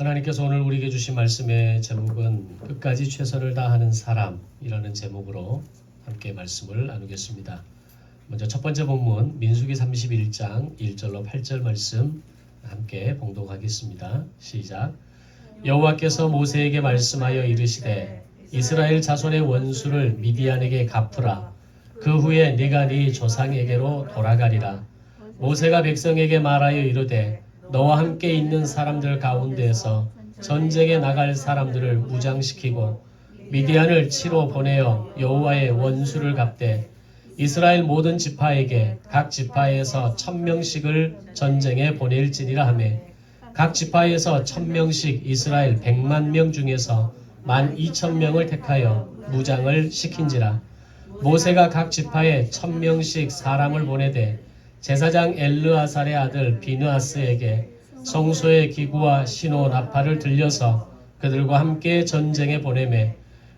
하나님께서 오늘 우리에게 주신 말씀의 제목은 끝까지 최선을 다하는 사람이라는 제목으로 함께 말씀을 나누겠습니다. 먼저 첫 번째 본문 민수기 31장 1절로 8절 말씀 함께 봉독하겠습니다. 시작. 여호와께서 모세에게 말씀하여 이르시되 이스라엘 자손의 원수를 미디안에게 갚으라. 그 후에 네가 네 조상에게로 돌아가리라. 모세가 백성에게 말하여 이르되 너와 함께 있는 사람들 가운데에서 전쟁에 나갈 사람들을 무장시키고 미디안을 치러 보내어 여호와의 원수를 갚되 이스라엘 모든 지파에게 각 지파에서 1000명씩을 전쟁에 보낼지니라 하며 각 지파에서 1000명씩 이스라엘 100만 명 중에서 12,000명을 택하여 무장을 시킨지라. 모세가 각 지파에 1000명씩 사람을 보내되 제사장 엘르아살의 아들 비느하스에게 성소의 기구와 신호 나팔을 들려서 그들과 함께 전쟁에 보내매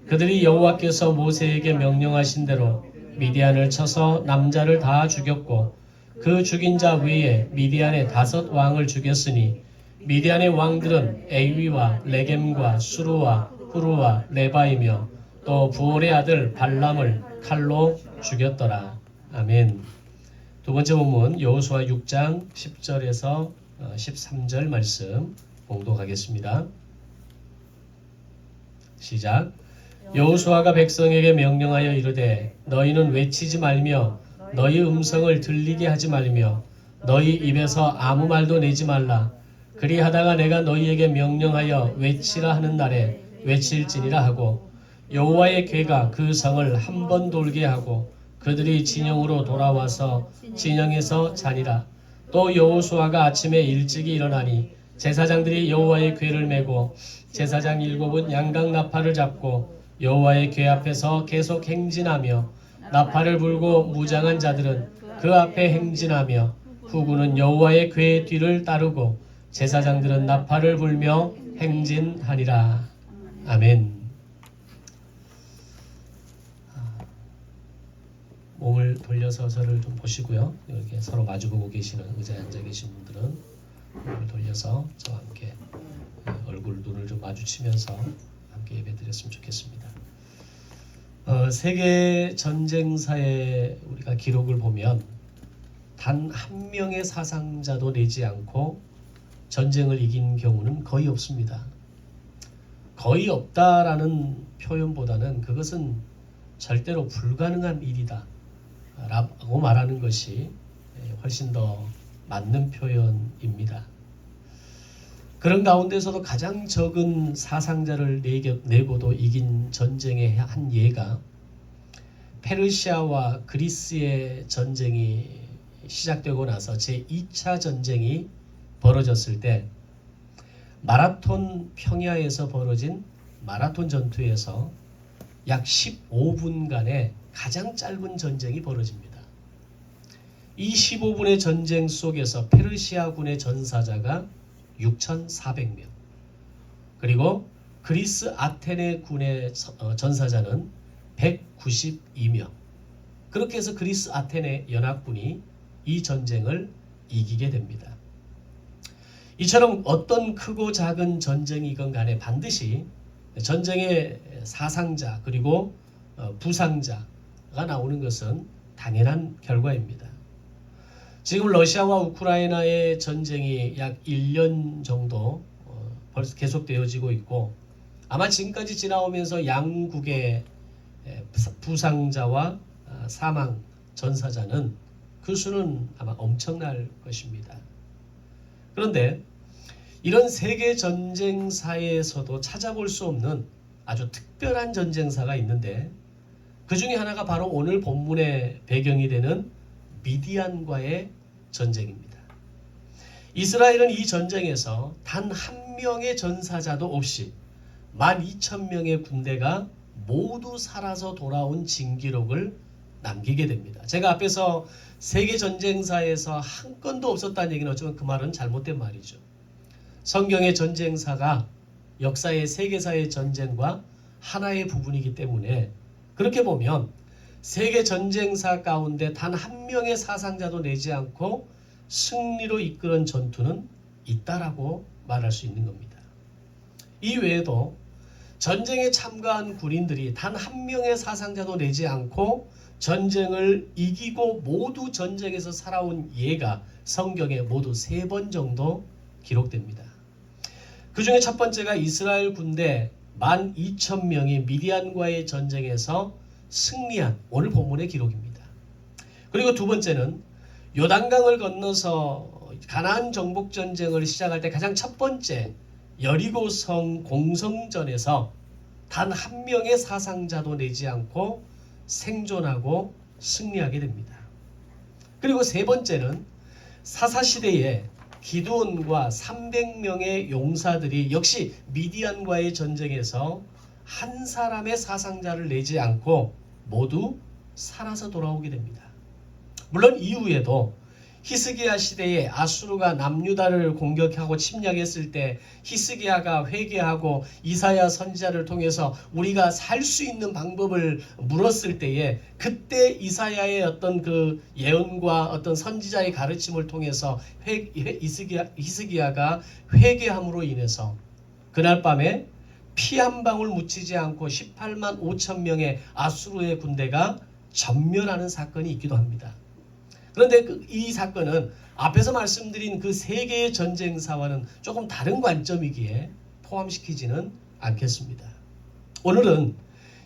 그들이 여호와께서 모세에게 명령하신 대로 미디안을 쳐서 남자를 다 죽였고 그 죽인 자 외에 미디안의 5 왕을 죽였으니 미디안의 왕들은 에위와 레겜과 수루와 후루와 레바이며 또 부올의 아들 발람을 칼로 죽였더라. 아멘. 두 번째 본문 여호수아 6장 10절에서 13절 말씀 봉독하겠습니다. 시작. 여호수아가 백성에게 명령하여 이르되 너희는 외치지 말며 너희 음성을 들리게 하지 말며 너희 입에서 아무 말도 내지 말라. 그리하다가 내가 너희에게 명령하여 외치라 하는 날에 외칠지니라 하고 여호와의 궤가 그 성을 한 번 돌게 하고 그들이 진영으로 돌아와서 진영에서 자니라. 또 여호수아가 아침에 일찍이 일어나니 제사장들이 여호와의 궤를 메고 제사장 7은 양각 나팔을 잡고 여호와의 궤 앞에서 계속 행진하며 나팔을 불고 무장한 자들은 그 앞에 행진하며 후군은 여호와의 궤 뒤를 따르고 제사장들은 나팔을 불며 행진하니라. 아멘. 몸을 돌려서 저를 좀 보시고요. 이렇게 서로 마주보고 계시는 의자에 앉아 계신 분들은 몸을 돌려서 저와 함께 얼굴 눈을 좀 마주치면서 함께 예배드렸으면 좋겠습니다. 세계 전쟁사의 우리가 기록을 보면 단 한 명의 사상자도 내지 않고 전쟁을 이긴 경우는 거의 없습니다. 거의 없다라는 표현보다는 그것은 절대로 불가능한 일이다 라고 말하는 것이 훨씬 더 맞는 표현입니다. 그런 가운데서도 가장 적은 사상자를 내고도 이긴 전쟁의 한 예가 페르시아와 그리스의 전쟁이 시작되고 나서 제2차 전쟁이 벌어졌을 때 마라톤 평야에서 벌어진 마라톤 전투에서 약 15분간의 가장 짧은 전쟁이 벌어집니다. 이 15분의 전쟁 속에서 페르시아군의 전사자가 6,400명, 그리고 그리스 아테네 군의 전사자는 192명. 그렇게 해서 그리스 아테네 연합군이 이 전쟁을 이기게 됩니다. 이처럼 어떤 크고 작은 전쟁이건 간에 반드시 전쟁의 사상자 그리고 부상자가 나오는 것은 당연한 결과입니다. 지금 러시아와 우크라이나의 전쟁이 약 1년 정도 벌써 계속되어지고 있고 아마 지금까지 지나오면서 양국의 부상자와 사망 전사자는 그 수는 아마 엄청날 것입니다. 그런데 이런 세계 전쟁사에서도 찾아볼 수 없는 아주 특별한 전쟁사가 있는데 그 중에 하나가 바로 오늘 본문의 배경이 되는 미디안과의 전쟁입니다. 이스라엘은 이 전쟁에서 단 한 명의 전사자도 없이 12,000명의 군대가 모두 살아서 돌아온 징기록을 남기게 됩니다. 제가 앞에서 세계 전쟁사에서 한 건도 없었다는 얘기는 어쩌면 그 말은 잘못된 말이죠. 성경의 전쟁사가 역사의 세계사의 전쟁과 하나의 부분이기 때문에 그렇게 보면 세계 전쟁사 가운데 단 한 명의 사상자도 내지 않고 승리로 이끄는 전투는 있다라고 말할 수 있는 겁니다. 이 외에도 전쟁에 참가한 군인들이 단 한 명의 사상자도 내지 않고 전쟁을 이기고 모두 전쟁에서 살아온 예가 성경에 모두 3번 정도 기록됩니다. 그 중에 첫 번째가 이스라엘 군대 12,000명이 미디안과의 전쟁에서 승리한 오늘 본문의 기록입니다. 그리고 두 번째는 요단강을 건너서 가나안 정복 전쟁을 시작할 때 가장 첫 번째 여리고성 공성전에서 단 한 명의 사상자도 내지 않고 생존하고 승리하게 됩니다. 그리고 세 번째는 사사시대에 기드온과 300명의 용사들이 역시 미디안과의 전쟁에서 한 사람의 사상자를 내지 않고 모두 살아서 돌아오게 됩니다. 물론 이후에도 히스기야 시대에 아수르가 남유다를 공격하고 침략했을 때 히스기야가 회개하고 이사야 선지자를 통해서 우리가 살 수 있는 방법을 물었을 때에 그때 이사야의 어떤 그 예언과 어떤 선지자의 가르침을 통해서 히스기야가 회개함으로 인해서 그날 밤에 피 한 방울 묻히지 않고 18만 5천 명의 아수르의 군대가 전멸하는 사건이 있기도 합니다. 그런데 이 사건은 앞에서 말씀드린 그 세 개의 전쟁사와는 조금 다른 관점이기에 포함시키지는 않겠습니다. 오늘은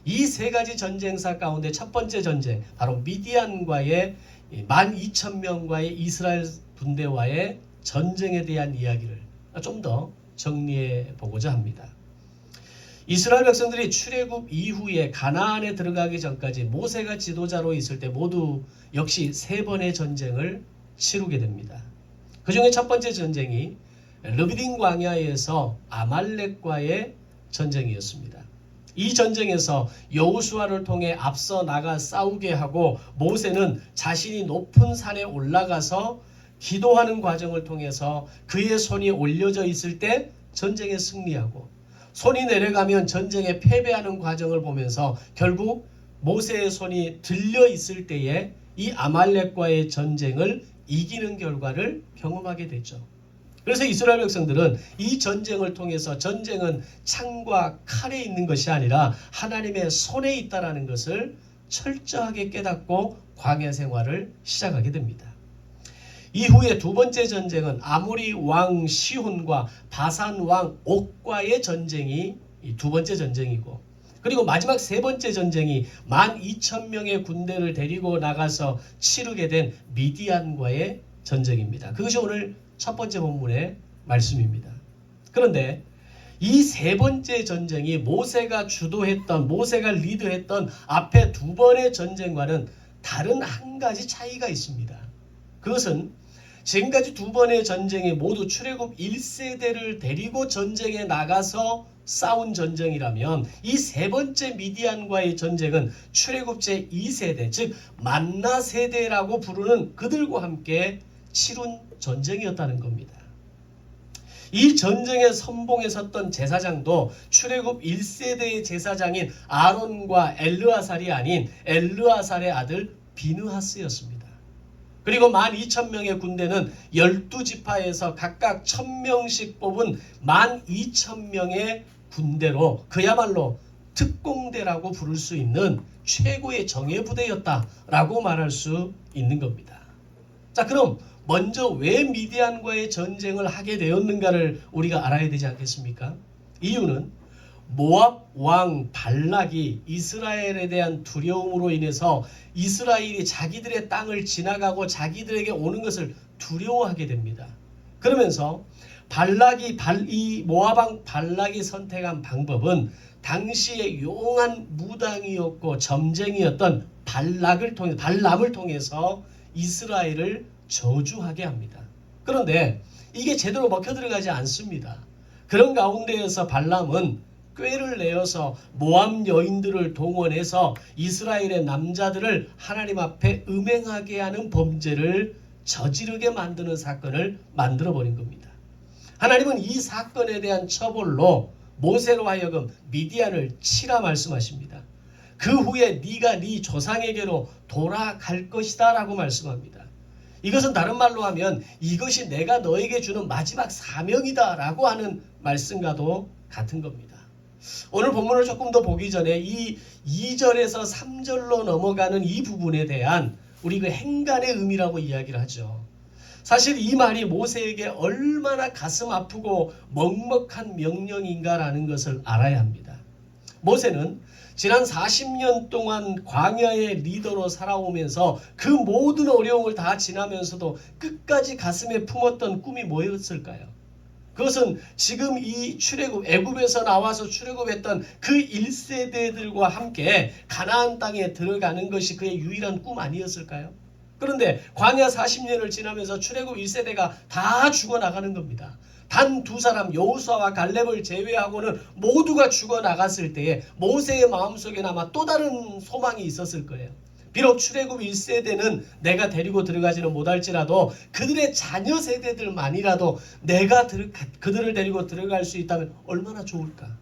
이 세 가지 전쟁사 가운데 첫 번째 전쟁, 바로 미디안과의 12,000명과의 이스라엘 군대와의 전쟁에 대한 이야기를 좀 더 정리해 보고자 합니다. 이스라엘 백성들이 출애굽 이후에 가나안에 들어가기 전까지 모세가 지도자로 있을 때 모두 역시 3번의 전쟁을 치르게 됩니다. 그 중에 첫 번째 전쟁이 르비딘 광야에서 아말렉과의 전쟁이었습니다. 이 전쟁에서 여호수아를 통해 앞서 나가 싸우게 하고 모세는 자신이 높은 산에 올라가서 기도하는 과정을 통해서 그의 손이 올려져 있을 때 전쟁에 승리하고 손이 내려가면 전쟁에 패배하는 과정을 보면서 결국 모세의 손이 들려 있을 때에 이 아말렉과의 전쟁을 이기는 결과를 경험하게 되죠. 그래서 이스라엘 백성들은 이 전쟁을 통해서 전쟁은 창과 칼에 있는 것이 아니라 하나님의 손에 있다는 것을 철저하게 깨닫고 광야 생활을 시작하게 됩니다. 이후에 두 번째 전쟁은 아모리 왕 시혼과 바산 왕 옥과의 전쟁이 두 번째 전쟁이고, 그리고 마지막 세 번째 전쟁이 12,000명의 군대를 데리고 나가서 치르게 된 미디안과의 전쟁입니다. 그것이 오늘 첫 번째 본문의 말씀입니다. 그런데 이 세 번째 전쟁이 모세가 주도했던, 모세가 리드했던 앞에 두 번의 전쟁과는 다른 한 가지 차이가 있습니다. 그것은 지금까지 두 번의 전쟁이 모두 출애굽 1세대를 데리고 전쟁에 나가서 싸운 전쟁이라면 이 세 번째 미디안과의 전쟁은 출애굽 제2세대, 즉 만나 세대라고 부르는 그들과 함께 치룬 전쟁이었다는 겁니다. 이 전쟁의 선봉에 섰던 제사장도 출애굽 1세대의 제사장인 아론과 엘르아살이 아닌 엘르아살의 아들 비느하스였습니다. 그리고 12,000명의 군대는 12지파에서 각각 1,000명씩 뽑은 12,000명의 군대로 그야말로 특공대라고 부를 수 있는 최고의 정예부대였다라고 말할 수 있는 겁니다. 자, 그럼 먼저 왜 미디안과의 전쟁을 하게 되었는가를 우리가 알아야 되지 않겠습니까? 이유는 모압 왕 발락이 이스라엘에 대한 두려움으로 인해서 이스라엘이 자기들의 땅을 지나가고 자기들에게 오는 것을 두려워하게 됩니다. 그러면서 이 모압 왕 발락이 선택한 방법은 당시의 용한 무당이었고 점쟁이였던 발람을 통해서 이스라엘을 저주하게 합니다. 그런데 이게 제대로 먹혀 들어가지 않습니다. 그런 가운데에서 발람은 꾀를 내어서 모압 여인들을 동원해서 이스라엘의 남자들을 하나님 앞에 음행하게 하는 범죄를 저지르게 만드는 사건을 만들어버린 겁니다. 하나님은 이 사건에 대한 처벌로 모세로 하여금 미디안을 치라 말씀하십니다. 그 후에 네가 네 조상에게로 돌아갈 것이다 라고 말씀합니다. 이것은 다른 말로 하면 이것이 내가 너에게 주는 마지막 사명이다 라고 하는 말씀과도 같은 겁니다. 오늘 본문을 조금 더 보기 전에 이 2절에서 3절로 넘어가는 이 부분에 대한 우리 그 행간의 의미라고 이야기를 하죠. 사실 이 말이 모세에게 얼마나 가슴 아프고 먹먹한 명령인가라는 것을 알아야 합니다. 모세는 지난 40년 동안 광야의 리더로 살아오면서 그 모든 어려움을 다 지나면서도 끝까지 가슴에 품었던 꿈이 뭐였을까요? 그것은 지금 이 출애굽, 애굽에서 나와서 출애굽했던 그 1세대들과 함께 가나안 땅에 들어가는 것이 그의 유일한 꿈 아니었을까요? 그런데 광야 40년을 지나면서 출애굽 1세대가 다 죽어나가는 겁니다. 단 두 사람 여호수아와 갈렙을 제외하고는 모두가 죽어나갔을 때에 모세의 마음속에 아마 또 다른 소망이 있었을 거예요. 비록 출애굽 1세대는 내가 데리고 들어가지는 못할지라도 그들의 자녀 세대들만이라도 내가 그들을 데리고 들어갈 수 있다면 얼마나 좋을까.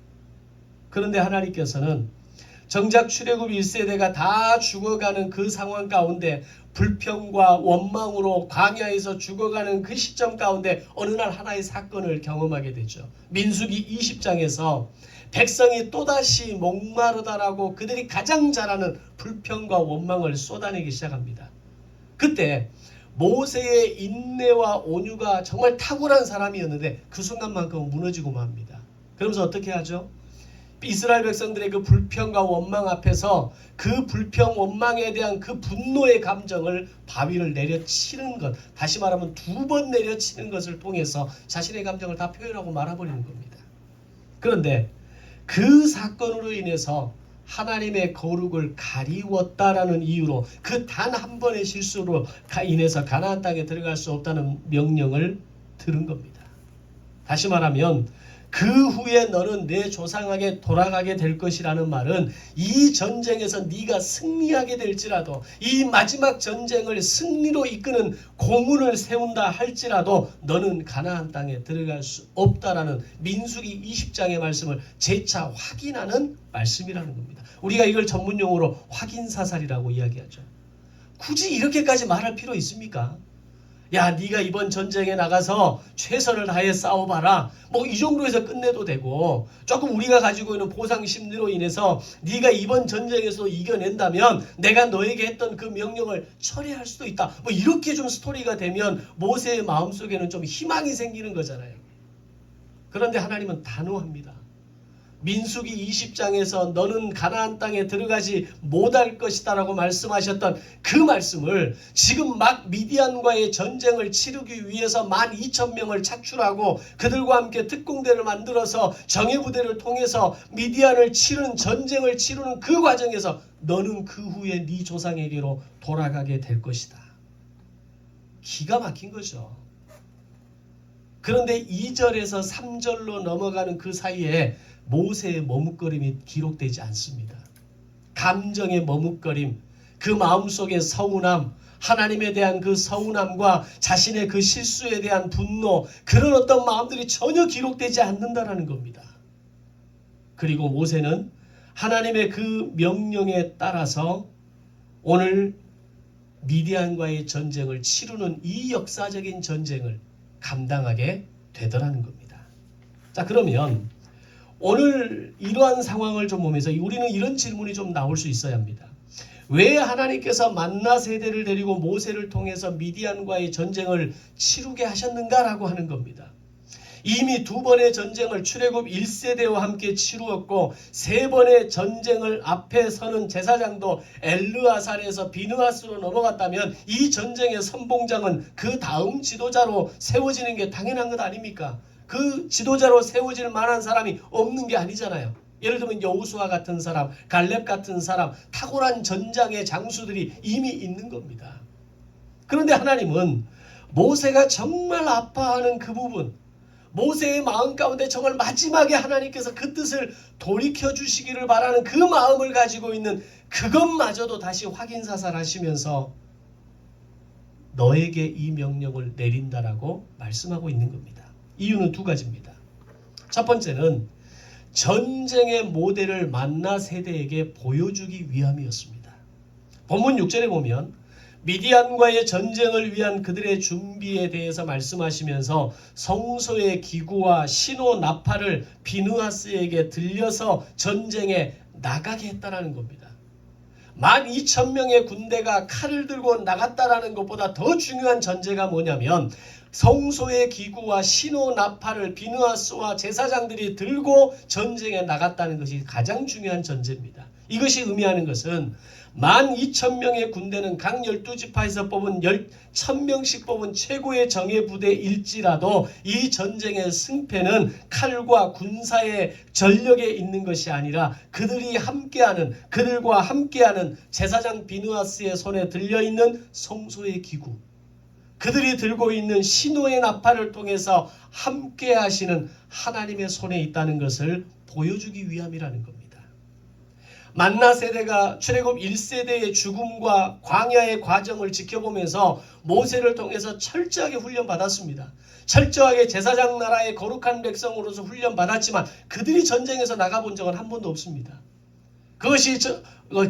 그런데 하나님께서는 정작 출애굽 1세대가 다 죽어가는 그 상황 가운데 불평과 원망으로 광야에서 죽어가는 그 시점 가운데 어느 날 하나의 사건을 경험하게 되죠. 민수기 20장에서 백성이 또다시 목마르다라고 그들이 가장 잘하는 불평과 원망을 쏟아내기 시작합니다. 그때 모세의 인내와 온유가 정말 탁월한 사람이었는데 그 순간만큼은 무너지고 맙니다. 그러면서 어떻게 하죠? 이스라엘 백성들의 그 불평과 원망 앞에서 그 불평 원망에 대한 그 분노의 감정을 바위를 내려치는 것, 다시 말하면 2번 내려치는 것을 통해서 자신의 감정을 다 표현하고 말아버리는 겁니다. 그런데 그 사건으로 인해서 하나님의 거룩을 가리웠다라는 이유로 그 단 한 번의 실수로 인해서 가나안 땅에 들어갈 수 없다는 명령을 들은 겁니다. 다시 말하면 그 후에 너는 내 조상에게 돌아가게 될 것이라는 말은 이 전쟁에서 네가 승리하게 될지라도 이 마지막 전쟁을 승리로 이끄는 공훈을 세운다 할지라도 너는 가나안 땅에 들어갈 수 없다라는 민수기 20장의 말씀을 재차 확인하는 말씀이라는 겁니다. 우리가 이걸 전문용어로 확인사살이라고 이야기하죠. 굳이 이렇게까지 말할 필요 있습니까? 야, 네가 이번 전쟁에 나가서 최선을 다해 싸워봐라. 뭐 이 정도 해서 끝내도 되고, 조금 우리가 가지고 있는 보상 심리로 인해서 네가 이번 전쟁에서 이겨낸다면 내가 너에게 했던 그 명령을 철회할 수도 있다. 뭐 이렇게 좀 스토리가 되면 모세의 마음속에는 좀 희망이 생기는 거잖아요. 그런데 하나님은 단호합니다. 민수기 20장에서 너는 가나안 땅에 들어가지 못할 것이다 라고 말씀하셨던 그 말씀을 지금 막 미디안과의 전쟁을 치르기 위해서 12,000명을 착출하고 그들과 함께 특공대를 만들어서 정예부대를 통해서 미디안을 치른 전쟁을 치르는 그 과정에서 너는 그 후에 네 조상에게로 돌아가게 될 것이다. 기가 막힌 거죠. 그런데 2절에서 3절로 넘어가는 그 사이에 모세의 머뭇거림이 기록되지 않습니다. 감정의 머뭇거림, 그 마음속의 서운함, 하나님에 대한 그 서운함과 자신의 그 실수에 대한 분노, 그런 어떤 마음들이 전혀 기록되지 않는다라는 겁니다. 그리고 모세는 하나님의 그 명령에 따라서 오늘 미디안과의 전쟁을 치르는 이 역사적인 전쟁을 감당하게 되더라는 겁니다. 자, 그러면 오늘 이러한 상황을 좀 보면서 우리는 이런 질문이 좀 나올 수 있어야 합니다. 왜 하나님께서 만나 세대를 데리고 모세를 통해서 미디안과의 전쟁을 치르게 하셨는가라고 하는 겁니다. 이미 2번의 전쟁을 출애굽 1세대와 함께 치루었고 3번의 전쟁을 앞에 서는 제사장도 엘르아살에서 비느하스로 넘어갔다면 이 전쟁의 선봉장은 그 다음 지도자로 세워지는 게 당연한 것 아닙니까? 그 지도자로 세워질 만한 사람이 없는 게 아니잖아요. 예를 들면 여호수아 같은 사람, 갈렙 같은 사람, 탁월한 전장의 장수들이 이미 있는 겁니다. 그런데 하나님은 모세가 정말 아파하는 그 부분, 모세의 마음 가운데 정말 마지막에 하나님께서 그 뜻을 돌이켜 주시기를 바라는 그 마음을 가지고 있는 그것마저도 다시 확인사살하시면서 너에게 이 명령을 내린다라고 말씀하고 있는 겁니다. 이유는 2가지입니다. 첫 번째는 전쟁의 모델을 만나 세대에게 보여주기 위함이었습니다. 본문 6절에 보면 미디안과의 전쟁을 위한 그들의 준비에 대해서 말씀하시면서 성소의 기구와 신호 나팔을 비느하스에게 들려서 전쟁에 나가게 했다라는 겁니다. 12,000명의 군대가 칼을 들고 나갔다라는 것보다 더 중요한 전제가 뭐냐면 성소의 기구와 신호 나팔을 비느하스와 제사장들이 들고 전쟁에 나갔다는 것이 가장 중요한 전제입니다. 이것이 의미하는 것은 12,000명의 군대는 각 12지파에서 뽑은 1,000명씩 뽑은 최고의 정예부대일지라도 이 전쟁의 승패는 칼과 군사의 전력에 있는 것이 아니라 그들과 함께하는 제사장 비느하스의 손에 들려있는 성소의 기구, 그들이 들고 있는 신호의 나팔을 통해서 함께 하시는 하나님의 손에 있다는 것을 보여주기 위함이라는 겁니다. 만나 세대가 출애굽 1세대의 죽음과 광야의 과정을 지켜보면서 모세를 통해서 철저하게 훈련받았습니다. 철저하게 제사장 나라의 거룩한 백성으로서 훈련받았지만 그들이 전쟁에서 나가본 적은 한 번도 없습니다. 그것이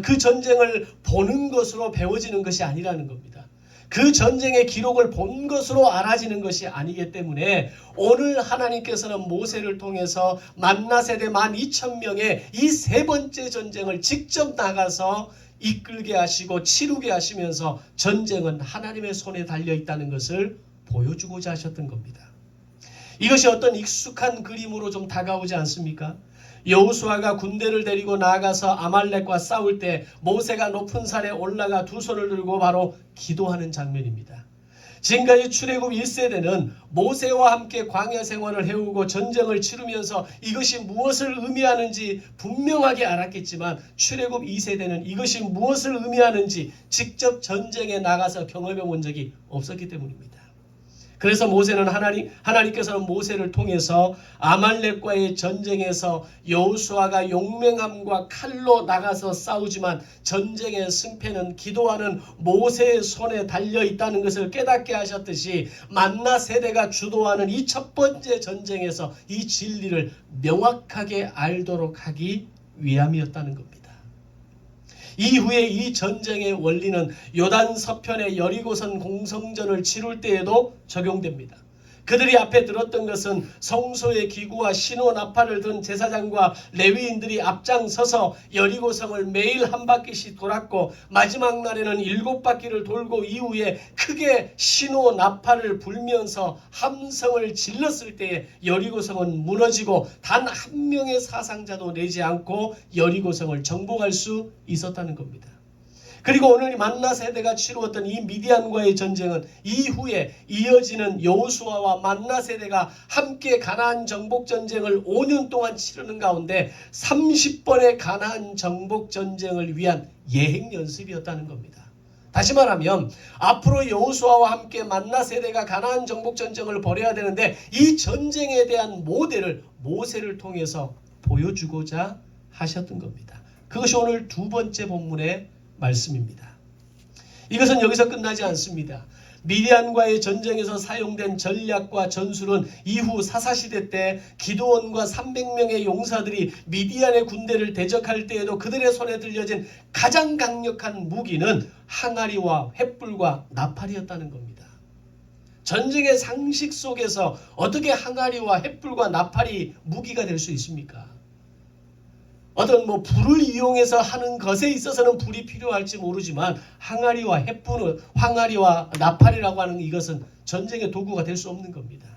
그 전쟁을 보는 것으로 배워지는 것이 아니라는 겁니다. 그 전쟁의 기록을 본 것으로 알아지는 것이 아니기 때문에 오늘 하나님께서는 모세를 통해서 만나 세대 12,000명의 이 세 번째 전쟁을 직접 나가서 이끌게 하시고 치르게 하시면서 전쟁은 하나님의 손에 달려있다는 것을 보여주고자 하셨던 겁니다. 이것이 어떤 익숙한 그림으로 좀 다가오지 않습니까? 여호수아가 군대를 데리고 나아가서 아말렉과 싸울 때 모세가 높은 산에 올라가 두 손을 들고 바로 기도하는 장면입니다. 지금까지 출애굽 1세대는 모세와 함께 광야 생활을 해오고 전쟁을 치르면서 이것이 무엇을 의미하는지 분명하게 알았겠지만 출애굽 2세대는 이것이 무엇을 의미하는지 직접 전쟁에 나가서 경험해 본 적이 없었기 때문입니다. 그래서 하나님께서는 모세를 통해서 아말렉과의 전쟁에서 여호수아가 용맹함과 칼로 나가서 싸우지만 전쟁의 승패는 기도하는 모세의 손에 달려 있다는 것을 깨닫게 하셨듯이 만나 세대가 주도하는 이 첫 번째 전쟁에서 이 진리를 명확하게 알도록 하기 위함이었다는 겁니다. 이후에 이 전쟁의 원리는 요단 서편의 여리고성 공성전을 치룰 때에도 적용됩니다. 그들이 앞에 들었던 것은 성소의 기구와 신호 나팔을 든 제사장과 레위인들이 앞장서서 여리고성을 매일 한 바퀴씩 돌았고 마지막 날에는 7바퀴를 돌고 이후에 크게 신호 나팔을 불면서 함성을 질렀을 때에 여리고성은 무너지고 단 한 명의 사상자도 내지 않고 여리고성을 정복할 수 있었다는 겁니다. 그리고 오늘 만나 세대가 치루었던 이 미디안과의 전쟁은 이후에 이어지는 여호수아와 만나 세대가 함께 가나안 정복 전쟁을 5년 동안 치르는 가운데 30번의 가나안 정복 전쟁을 위한 예행 연습이었다는 겁니다. 다시 말하면 앞으로 여호수아와 함께 만나 세대가 가나안 정복 전쟁을 벌여야 되는데 이 전쟁에 대한 모델을 모세를 통해서 보여주고자 하셨던 겁니다. 그것이 오늘 두 번째 본문의 말씀입니다. 이것은 여기서 끝나지 않습니다. 미디안과의 전쟁에서 사용된 전략과 전술은 이후 사사시대 때 기드온과 300명의 용사들이 미디안의 군대를 대적할 때에도 그들의 손에 들려진 가장 강력한 무기는 항아리와 횃불과 나팔이었다는 겁니다. 전쟁의 상식 속에서 어떻게 항아리와 횃불과 나팔이 무기가 될 수 있습니까? 어떤 불을 이용해서 하는 것에 있어서는 불이 필요할지 모르지만 항아리와 횃불은 항아리와 나팔이라고 하는 이것은 전쟁의 도구가 될 수 없는 겁니다.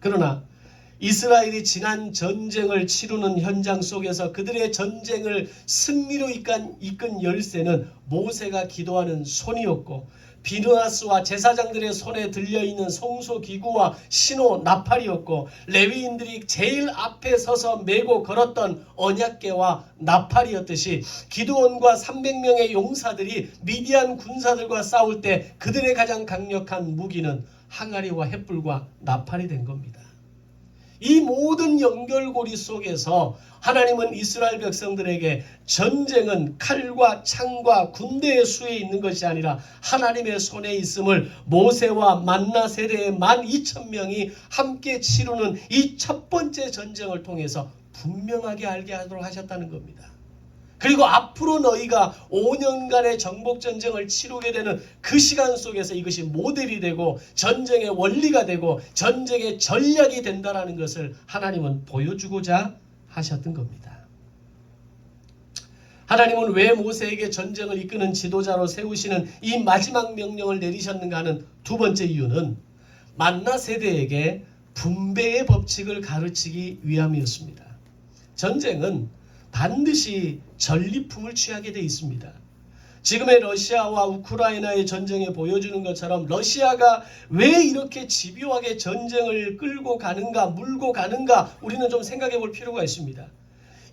그러나 이스라엘이 지난 전쟁을 치르는 현장 속에서 그들의 전쟁을 승리로 이끈 열쇠는 모세가 기도하는 손이었고 비느하스와 제사장들의 손에 들려있는 성소기구와 신호 나팔이었고 레위인들이 제일 앞에 서서 메고 걸었던 언약궤와 나팔이었듯이 기드온과 300명의 용사들이 미디안 군사들과 싸울 때 그들의 가장 강력한 무기는 항아리와 횃불과 나팔이 된 겁니다. 이 모든 연결고리 속에서 하나님은 이스라엘 백성들에게 전쟁은 칼과 창과 군대의 수에 있는 것이 아니라 하나님의 손에 있음을 모세와 만나 세대의 12,000명이 함께 치르는 이 첫 번째 전쟁을 통해서 분명하게 알게 하도록 하셨다는 겁니다. 그리고 앞으로 너희가 5년간의 정복전쟁을 치르게 되는 그 시간 속에서 이것이 모델이 되고 전쟁의 원리가 되고 전쟁의 전략이 된다는 것을 하나님은 보여주고자 하셨던 겁니다. 하나님은 왜 모세에게 전쟁을 이끄는 지도자로 세우시는 이 마지막 명령을 내리셨는가 하는 두 번째 이유는 만나 세대에게 분배의 법칙을 가르치기 위함이었습니다. 전쟁은 반드시 전리품을 취하게 돼 있습니다. 지금의 러시아와 우크라이나의 전쟁에 보여주는 것처럼 러시아가 왜 이렇게 집요하게 전쟁을 끌고 가는가, 물고 가는가 우리는 좀 생각해 볼 필요가 있습니다.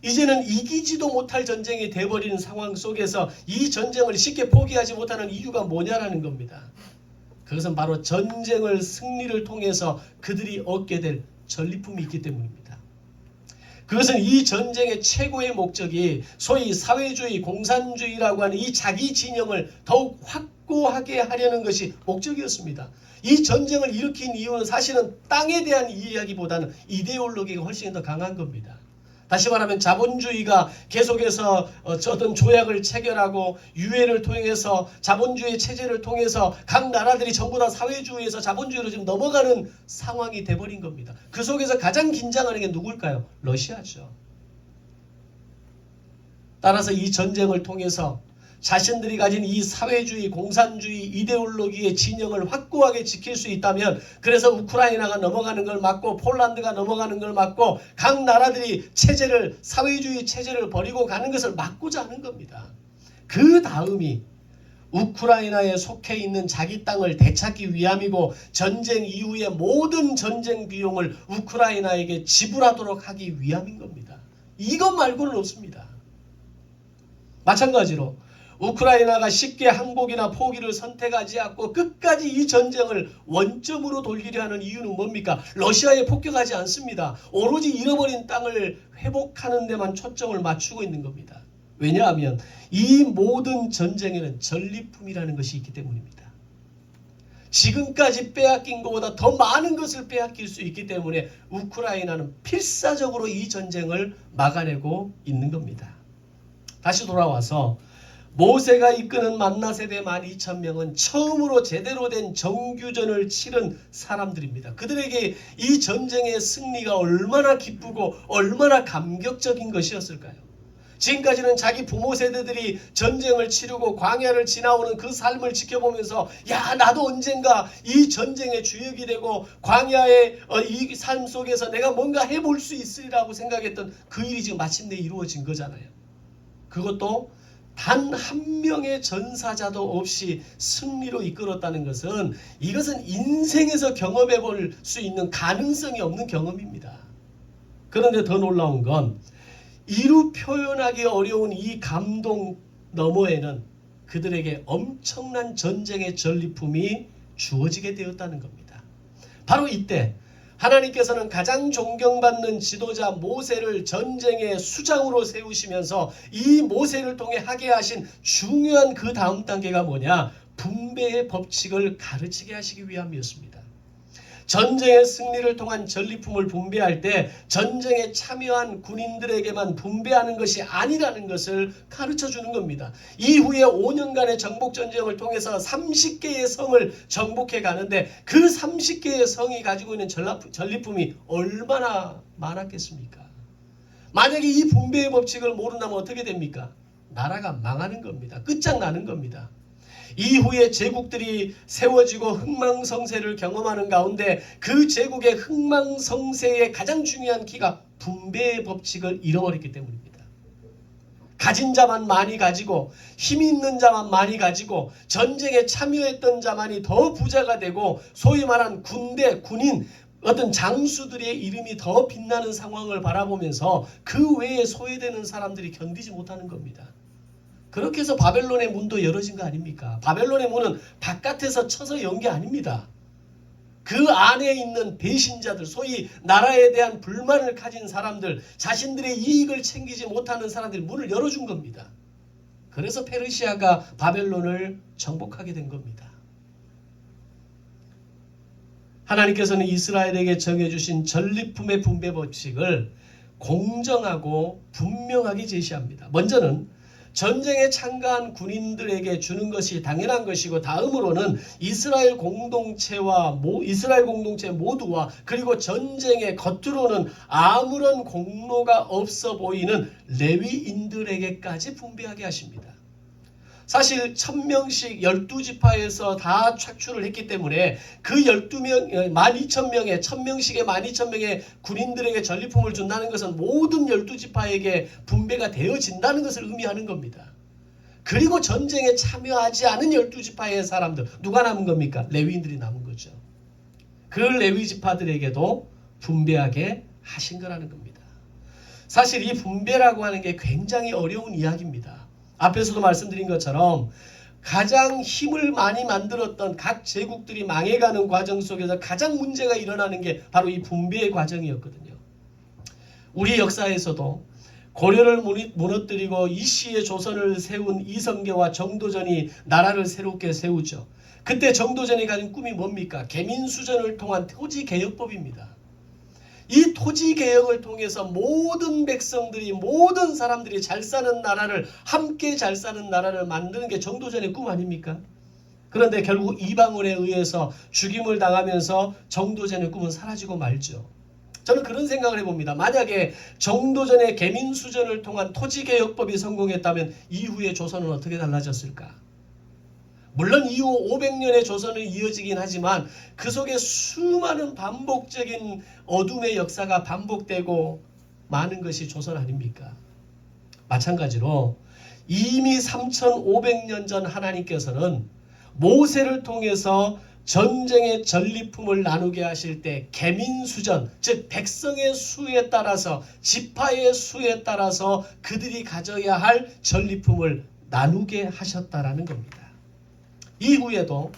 이제는 이기지도 못할 전쟁이 돼버리는 상황 속에서 이 전쟁을 쉽게 포기하지 못하는 이유가 뭐냐라는 겁니다. 그것은 바로 전쟁을 승리를 통해서 그들이 얻게 될 전리품이 있기 때문입니다. 그것은 이 전쟁의 최고의 목적이 소위 사회주의, 공산주의라고 하는 이 자기 진영을 더욱 확고하게 하려는 것이 목적이었습니다. 이 전쟁을 일으킨 이유는 사실은 땅에 대한 이야기보다는 이데올로기가 훨씬 더 강한 겁니다. 다시 말하면 자본주의가 계속해서 어떤 조약을 체결하고 유엔을 통해서 자본주의 체제를 통해서 각 나라들이 전부 다 사회주의에서 자본주의로 지금 넘어가는 상황이 돼버린 겁니다. 그 속에서 가장 긴장하는 게 누굴까요? 러시아죠. 따라서 이 전쟁을 통해서 자신들이 가진 이 사회주의, 공산주의, 이데올로기의 진영을 확고하게 지킬 수 있다면 그래서 우크라이나가 넘어가는 걸 막고 폴란드가 넘어가는 걸 막고 각 나라들이 체제를 사회주의 체제를 버리고 가는 것을 막고자 하는 겁니다. 그 다음이 우크라이나에 속해 있는 자기 땅을 되찾기 위함이고 전쟁 이후의 모든 전쟁 비용을 우크라이나에게 지불하도록 하기 위함인 겁니다. 이것 말고는 없습니다. 마찬가지로 우크라이나가 쉽게 항복이나 포기를 선택하지 않고 끝까지 이 전쟁을 원점으로 돌리려 하는 이유는 뭡니까? 러시아에 폭격하지 않습니다. 오로지 잃어버린 땅을 회복하는 데만 초점을 맞추고 있는 겁니다. 왜냐하면 이 모든 전쟁에는 전리품이라는 것이 있기 때문입니다. 지금까지 빼앗긴 것보다 더 많은 것을 빼앗길 수 있기 때문에 우크라이나는 필사적으로 이 전쟁을 막아내고 있는 겁니다. 다시 돌아와서 모세가 이끄는 만나 세대 12,000명은 처음으로 제대로 된 정규전을 치른 사람들입니다. 그들에게 이 전쟁의 승리가 얼마나 기쁘고 얼마나 감격적인 것이었을까요? 지금까지는 자기 부모 세대들이 전쟁을 치르고 광야를 지나오는 그 삶을 지켜보면서 야 나도 언젠가 이 전쟁의 주역이 되고 광야의 이 삶 속에서 내가 뭔가 해볼 수 있으리라고 생각했던 그 일이 지금 마침내 이루어진 거잖아요. 그것도 단 한 명의 전사자도 없이 승리로 이끌었다는 것은 이것은 인생에서 경험해 볼 수 있는 가능성이 없는 경험입니다. 그런데 더 놀라운 건 이루 표현하기 어려운 이 감동 너머에는 그들에게 엄청난 전쟁의 전리품이 주어지게 되었다는 겁니다. 바로 이때 하나님께서는 가장 존경받는 지도자 모세를 전쟁의 수장으로 세우시면서 이 모세를 통해 하게 하신 중요한 그 다음 단계가 뭐냐? 분배의 법칙을 가르치게 하시기 위함이었습니다. 전쟁의 승리를 통한 전리품을 분배할 때 전쟁에 참여한 군인들에게만 분배하는 것이 아니라는 것을 가르쳐 주는 겁니다. 이후에 5년간의 정복전쟁을 통해서 30개의 성을 정복해 가는데 그 30개의 성이 가지고 있는 전리품이 얼마나 많았겠습니까? 만약에 이 분배의 법칙을 모른다면 어떻게 됩니까? 나라가 망하는 겁니다. 끝장나는 겁니다. 이후에 제국들이 세워지고 흥망성쇠를 경험하는 가운데 그 제국의 흥망성쇠의 가장 중요한 키가 분배의 법칙을 잃어버렸기 때문입니다. 가진 자만 많이 가지고 힘 있는 자만 많이 가지고 전쟁에 참여했던 자만이 더 부자가 되고 소위 말한 군대, 군인 어떤 장수들의 이름이 더 빛나는 상황을 바라보면서 그 외에 소외되는 사람들이 견디지 못하는 겁니다. 그렇게 해서 바벨론의 문도 열어진 거 아닙니까? 바벨론의 문은 바깥에서 쳐서 연 게 아닙니다. 그 안에 있는 배신자들, 소위 나라에 대한 불만을 가진 사람들, 자신들의 이익을 챙기지 못하는 사람들이 문을 열어준 겁니다. 그래서 페르시아가 바벨론을 정복하게 된 겁니다. 하나님께서는 이스라엘에게 정해주신 전리품의 분배 법칙을 공정하고 분명하게 제시합니다. 먼저는 전쟁에 참가한 군인들에게 주는 것이 당연한 것이고, 다음으로는 이스라엘 공동체 모두와 그리고 전쟁에 겉으로는 아무런 공로가 없어 보이는 레위인들에게까지 분배하게 하십니다. 사실 1000명씩 12지파에서 다 착출을 했기 때문에 그 12명, 12,000명의 1000명씩의 12,000명의 군인들에게 전리품을 준다는 것은 모든 12지파에게 분배가 되어진다는 것을 의미하는 겁니다. 그리고 전쟁에 참여하지 않은 12지파의 사람들, 누가 남은 겁니까? 레위인들이 남은 거죠. 그 레위지파들에게도 분배하게 하신 거라는 겁니다. 사실 이 분배라고 하는 게 굉장히 어려운 이야기입니다. 앞에서도 말씀드린 것처럼 가장 힘을 많이 만들었던 각 제국들이 망해가는 과정 속에서 가장 문제가 일어나는 게 바로 이 분배의 과정이었거든요. 우리 역사에서도 고려를 무너뜨리고 이시의 조선을 세운 이성계와 정도전이 나라를 새롭게 세우죠. 그때 정도전이 가진 꿈이 뭡니까? 계민수전을 통한 토지개혁법입니다. 이 토지개혁을 통해서 모든 백성들이, 모든 사람들이 잘 사는 나라를, 함께 잘 사는 나라를 만드는 게 정도전의 꿈 아닙니까? 그런데 결국 이방원에 의해서 죽임을 당하면서 정도전의 꿈은 사라지고 말죠. 저는 그런 생각을 해봅니다. 만약에 정도전의 계민수전을 통한 토지개혁법이 성공했다면 이후의 조선은 어떻게 달라졌을까? 물론 이후 500년의 조선은 이어지긴 하지만 그 속에 수많은 반복적인 어둠의 역사가 반복되고 많은 것이 조선 아닙니까? 마찬가지로 이미 3500년 전 하나님께서는 모세를 통해서 전쟁의 전리품을 나누게 하실 때 계민수전, 즉 백성의 수에 따라서, 지파의 수에 따라서 그들이 가져야 할 전리품을 나누게 하셨다라는 겁니다. 이후에도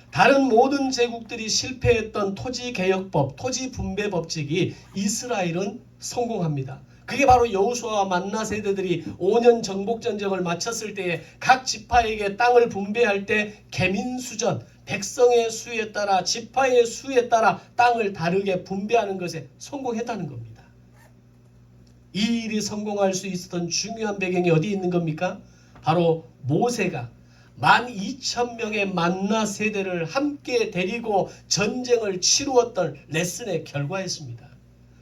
다른 모든 제국들이 실패했던 토지개혁법, 토지분배법칙이 이스라엘은 성공합니다. 그게 바로 여호수아와 만나 세대들이 5년 정복전쟁을 마쳤을 때에 각 지파에게 땅을 분배할 때 계민수전, 백성의 수에 따라, 지파의 수에 따라 땅을 다르게 분배하는 것에 성공했다는 겁니다. 이 일이 성공할 수 있었던 중요한 배경이 어디 있는 겁니까? 바로 모세가 12,000명의 만나 세대를 함께 데리고 전쟁을 치루었던 레슨의 결과였습니다.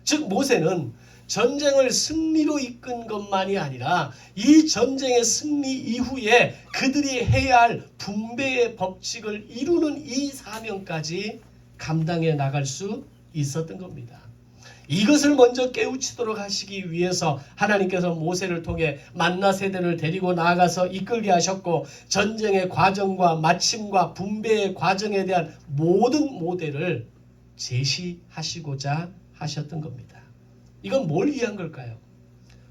즉 모세는 전쟁을 승리로 이끈 것만이 아니라 이 전쟁의 승리 이후에 그들이 해야 할 분배의 법칙을 이루는 이 사명까지 감당해 나갈 수 있었던 겁니다. 이것을 먼저 깨우치도록 하시기 위해서 하나님께서 모세를 통해 만나 세대를 데리고 나아가서 이끌게 하셨고, 전쟁의 과정과 마침과 분배의 과정에 대한 모든 모델을 제시하시고자 하셨던 겁니다. 이건 뭘 위한 걸까요?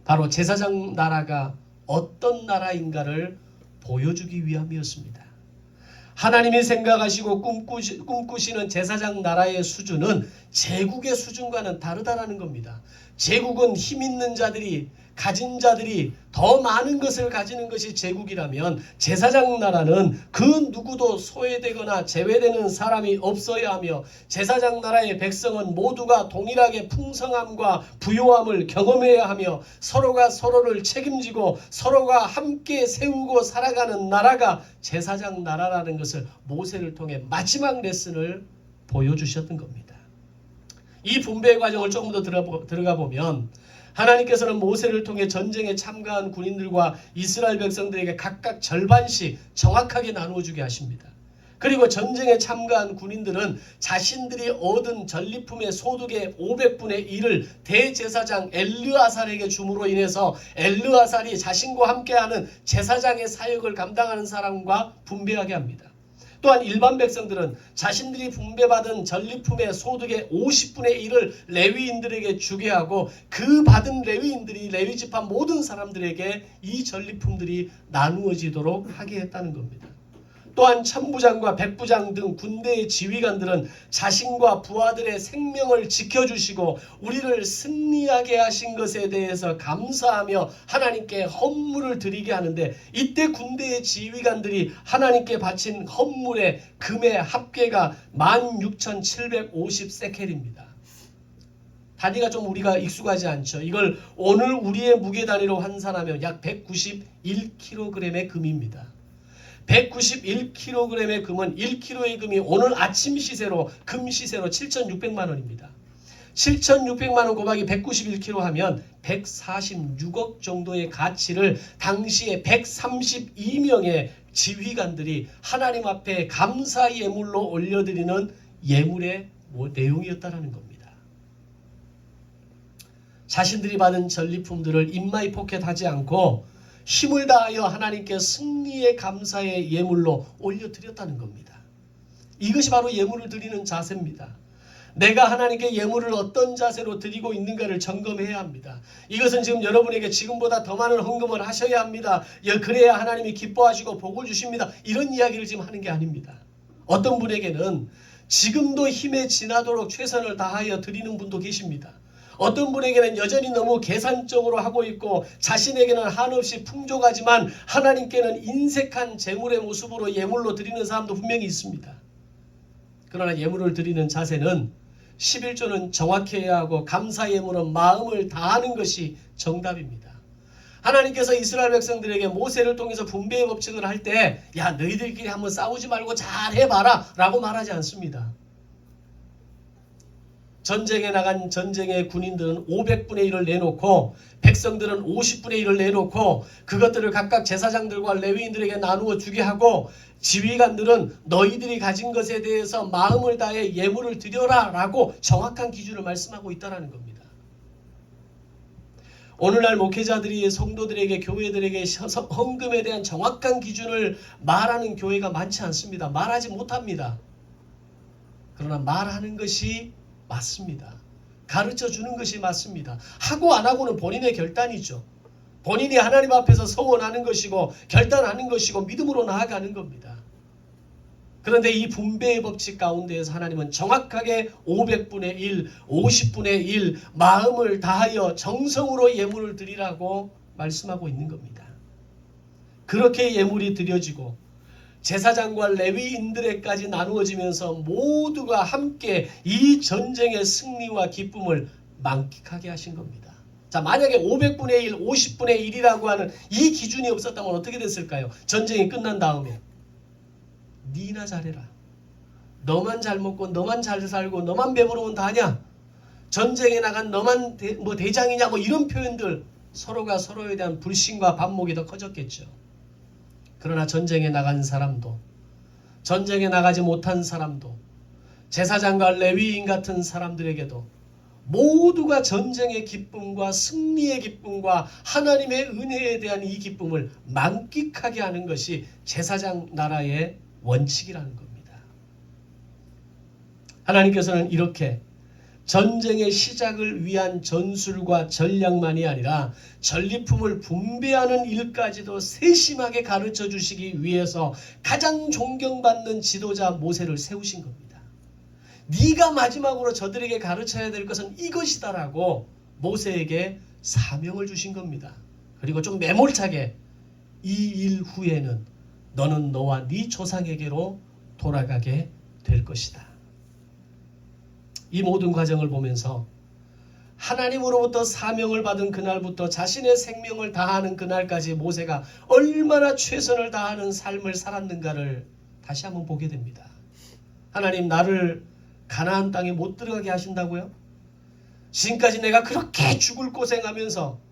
바로 제사장 나라가 어떤 나라인가를 보여주기 위함이었습니다. 하나님이 생각하시고 꿈꾸시는 제사장 나라의 수준은 제국의 수준과는 다르다라는 겁니다. 제국은 힘 있는 자들이, 가진 자들이 더 많은 것을 가지는 것이 제국이라면, 제사장 나라는 그 누구도 소외되거나 제외되는 사람이 없어야 하며, 제사장 나라의 백성은 모두가 동일하게 풍성함과 부요함을 경험해야 하며, 서로가 서로를 책임지고 서로가 함께 세우고 살아가는 나라가 제사장 나라라는 것을 모세를 통해 마지막 레슨을 보여주셨던 겁니다. 이 분배의 과정을 조금 더 들어가 보면 하나님께서는 모세를 통해 전쟁에 참가한 군인들과 이스라엘 백성들에게 각각 절반씩 정확하게 나누어 주게 하십니다. 그리고 전쟁에 참가한 군인들은 자신들이 얻은 전리품의 소득의 500분의 1을 대제사장 엘르아살에게 줌으로 인해서 엘르아살이 자신과 함께하는 제사장의 사역을 감당하는 사람과 분배하게 합니다. 또한 일반 백성들은 자신들이 분배받은 전리품의 소득의 50분의 1을 레위인들에게 주게 하고, 그 받은 레위인들이 레위지파 모든 사람들에게 이 전리품들이 나누어지도록 하게 했다는 겁니다. 또한 천부장과 백부장 등 군대의 지휘관들은 자신과 부하들의 생명을 지켜주시고 우리를 승리하게 하신 것에 대해서 감사하며 하나님께 헌물을 드리게 하는데, 이때 군대의 지휘관들이 하나님께 바친 헌물의 금의 합계가 16,750세켈입니다. 단위가 좀 우리가 익숙하지 않죠. 이걸 오늘 우리의 무게 단위로 환산하면 약 191kg의 금입니다. 191kg의 금은 1kg의 금이 오늘 아침 시세로 금 시세로 7,600만 원입니다. 7,600만 원 곱하기 191kg 하면 146억 정도의 가치를 당시에 132명의 지휘관들이 하나님 앞에 감사 예물로 올려드리는 예물의 내용이었다라는 겁니다. 자신들이 받은 전리품들을 인마이 포켓하지 않고 힘을 다하여 하나님께 승리의 감사의 예물로 올려드렸다는 겁니다. 이것이 바로 예물을 드리는 자세입니다. 내가 하나님께 예물을 어떤 자세로 드리고 있는가를 점검해야 합니다. 이것은 지금 여러분에게 지금보다 더 많은 헌금을 하셔야 합니다. 그래야 하나님이 기뻐하시고 복을 주십니다. 이런 이야기를 지금 하는 게 아닙니다. 어떤 분에게는 지금도 힘에 지나도록 최선을 다하여 드리는 분도 계십니다. 어떤 분에게는 여전히 너무 계산적으로 하고 있고 자신에게는 한없이 풍족하지만 하나님께는 인색한 재물의 모습으로 예물로 드리는 사람도 분명히 있습니다. 그러나 예물을 드리는 자세는 11조는 정확해야 하고 감사 예물은 마음을 다하는 것이 정답입니다. 하나님께서 이스라엘 백성들에게 모세를 통해서 분배의 법칙을 할 때 야 너희들끼리 한번 싸우지 말고 잘 해봐라 라고 말하지 않습니다. 전쟁에 나간 전쟁의 군인들은 500분의 1을 내놓고 백성들은 50분의 1을 내놓고 그것들을 각각 제사장들과 레위인들에게 나누어 주게 하고 지휘관들은 너희들이 가진 것에 대해서 마음을 다해 예물을 드려라 라고 정확한 기준을 말씀하고 있다는 겁니다. 오늘날 목회자들이 성도들에게 교회들에게 헌금에 대한 정확한 기준을 말하는 교회가 많지 않습니다. 말하지 못합니다. 그러나 말하는 것이 맞습니다. 가르쳐 주는 것이 맞습니다. 하고 안 하고는 본인의 결단이죠. 본인이 하나님 앞에서 서원하는 것이고 결단하는 것이고 믿음으로 나아가는 겁니다. 그런데 이 분배의 법칙 가운데에서 하나님은 정확하게 500분의 1, 50분의 1 마음을 다하여 정성으로 예물을 드리라고 말씀하고 있는 겁니다. 그렇게 예물이 드려지고 제사장과 레위인들에게까지 나누어지면서 모두가 함께 이 전쟁의 승리와 기쁨을 만끽하게 하신 겁니다. 자, 만약에 500분의 1, 50분의 1이라고 하는 이 기준이 없었다면 어떻게 됐을까요? 전쟁이 끝난 다음에 니나 잘해라. 너만 잘 먹고 너만 잘 살고 너만 배부르면 다냐? 전쟁에 나간 너만 대장이냐 뭐 이런 표현들 서로가 서로에 대한 불신과 반목이 더 커졌겠죠. 그러나 전쟁에 나간 사람도 전쟁에 나가지 못한 사람도 제사장과 레위인 같은 사람들에게도 모두가 전쟁의 기쁨과 승리의 기쁨과 하나님의 은혜에 대한 이 기쁨을 만끽하게 하는 것이 제사장 나라의 원칙이라는 겁니다. 하나님께서는 이렇게 전쟁의 시작을 위한 전술과 전략만이 아니라 전리품을 분배하는 일까지도 세심하게 가르쳐 주시기 위해서 가장 존경받는 지도자 모세를 세우신 겁니다. 네가 마지막으로 저들에게 가르쳐야 될 것은 이것이다라고 모세에게 사명을 주신 겁니다. 그리고 좀 매몰차게 이 일 후에는 너는 너와 네 조상에게로 돌아가게 될 것이다. 이 모든 과정을 보면서 하나님으로부터 사명을 받은 그날부터 자신의 생명을 다하는 그날까지 모세가 얼마나 최선을 다하는 삶을 살았는가를 다시 한번 보게 됩니다. 하나님 나를 가나안 땅에 못 들어가게 하신다고요? 지금까지 내가 그렇게 죽을 고생하면서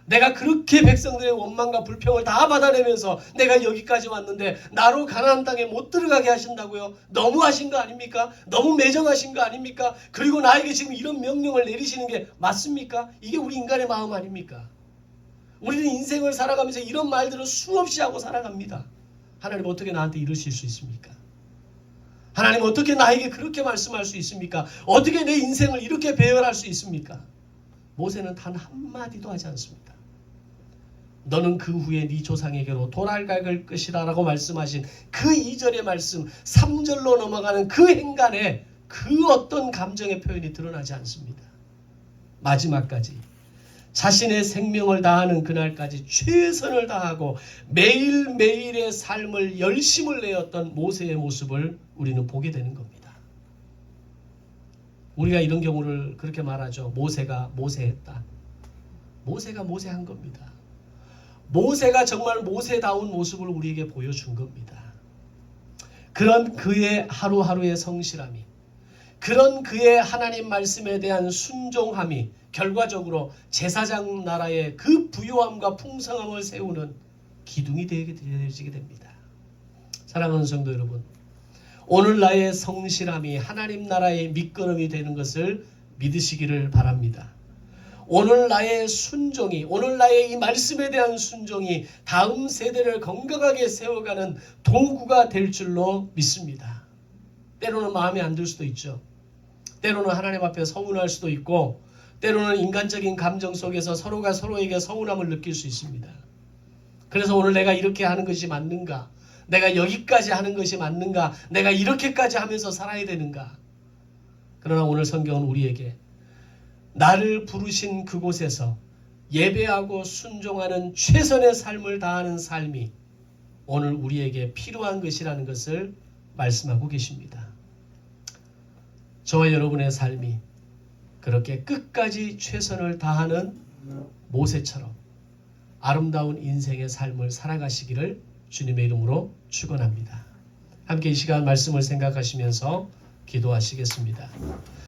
내가 그렇게 백성들의 원망과 불평을 다 받아내면서 내가 여기까지 왔는데 나로 가나안 땅에 못 들어가게 하신다고요? 너무하신 거 아닙니까? 너무 매정하신 거 아닙니까? 그리고 나에게 지금 이런 명령을 내리시는 게 맞습니까? 이게 우리 인간의 마음 아닙니까? 우리는 인생을 살아가면서 이런 말들을 수없이 하고 살아갑니다. 하나님 어떻게 나한테 이러실 수 있습니까? 하나님 어떻게 나에게 그렇게 말씀할 수 있습니까? 어떻게 내 인생을 이렇게 배열할 수 있습니까? 모세는 단 한마디도 하지 않습니다. 너는 그 후에 네 조상에게로 돌아갈 것이다 라고 말씀하신 그 2절의 말씀 3절로 넘어가는 그 행간에 그 어떤 감정의 표현이 드러나지 않습니다. 마지막까지 자신의 생명을 다하는 그날까지 최선을 다하고 매일매일의 삶을 열심을 내었던 모세의 모습을 우리는 보게 되는 겁니다. 우리가 이런 경우를 그렇게 말하죠. 모세가 모세했다. 모세가 모세한 겁니다. 모세가 정말 모세다운 모습을 우리에게 보여준 겁니다. 그런 그의 하루하루의 성실함이, 그런 그의 하나님 말씀에 대한 순종함이 결과적으로 제사장 나라의 그 부요함과 풍성함을 세우는 기둥이 되어지게 됩니다. 사랑하는 성도 여러분, 오늘 나의 성실함이 하나님 나라의 밑거름이 되는 것을 믿으시기를 바랍니다. 오늘 나의 순종이, 오늘 나의 이 말씀에 대한 순종이 다음 세대를 건강하게 세워가는 도구가 될 줄로 믿습니다. 때로는 마음에 안 들 수도 있죠. 때로는 하나님 앞에 서운할 수도 있고, 때로는 인간적인 감정 속에서 서로가 서로에게 서운함을 느낄 수 있습니다. 그래서 오늘 내가 이렇게 하는 것이 맞는가? 내가 여기까지 하는 것이 맞는가? 내가 이렇게까지 하면서 살아야 되는가? 그러나 오늘 성경은 우리에게 나를 부르신 그곳에서 예배하고 순종하는 최선의 삶을 다하는 삶이 오늘 우리에게 필요한 것이라는 것을 말씀하고 계십니다. 저와 여러분의 삶이 그렇게 끝까지 최선을 다하는 모세처럼 아름다운 인생의 삶을 살아가시기를 주님의 이름으로 축원합니다. 함께 이 시간 말씀을 생각하시면서 기도하시겠습니다.